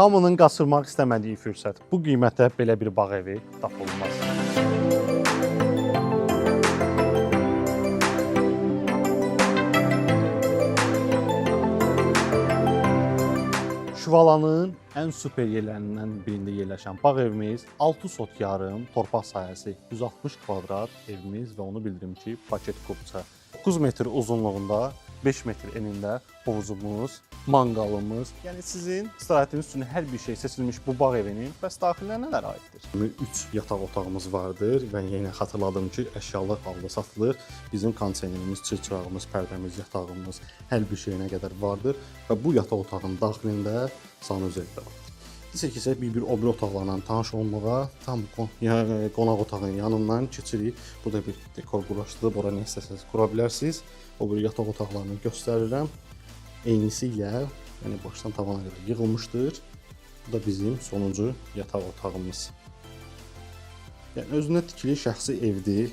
Hamının qaçırmaq istəmədiyi fürsət. Bu qiymətə belə bir bağ evi tapılmaz. Şüvalanın ən super yerlərindən birində yerləşən bağ evimiz 6 sot yarım torpaq sahəsi, 160 kvadrat evimiz və onu bildirim ki, paket kupça. 9 metr uzunluğunda, 5 metr enində hovuzumuz, manqalımız. Yəni sizin istirahətiniz üçün hər bir şey seçilmiş bu bağ evinin bəs daxilinə nələr aiddir? 3 yataq otağımız vardır və yenə xatırladım ki, əşyalar halda satılır. Bizim kondisionerimiz, çırçırağımız, pərdəmiz, yatağımız, hər bir şeyinə qədər vardır və bu yataq otağının daxilində sanuzeldə var. İsə bir o bir otaqlarla tanış olmağa tam qonaq otağının yanından keçirik. Burada bir dekor quraşdırıb, ora nə istəsəniz qura bilərsiniz. O bir yataq otaqlarını göstərirəm. Eynisi ilə, yəni başdan tavana qədər yığılmışdır. Bu da bizim sonuncu yataq otağımız. Yəni özünə tikili şəxsi evdir.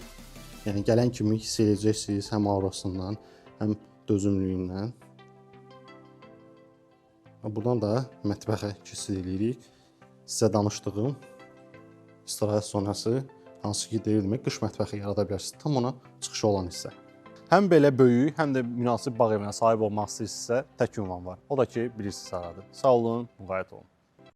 Yəni gələn kimi hiss edəcəksiniz həm aurasından, həm dözümlüyündən. Buradan da mətbəxə keçid edirik. Sizə danışdığım istirahət sonrası hansı ki deyilmək, qış mətbəxi yarada bilərsiniz. Tam ona çıxışı olan hissə. Həm belə böyük, həm də münasib bağ evinə sahib olmaq istəyirsinizsə, tək ünvan var. O da ki, bilirsiniz haradır. Sağ olun, müğayət olun.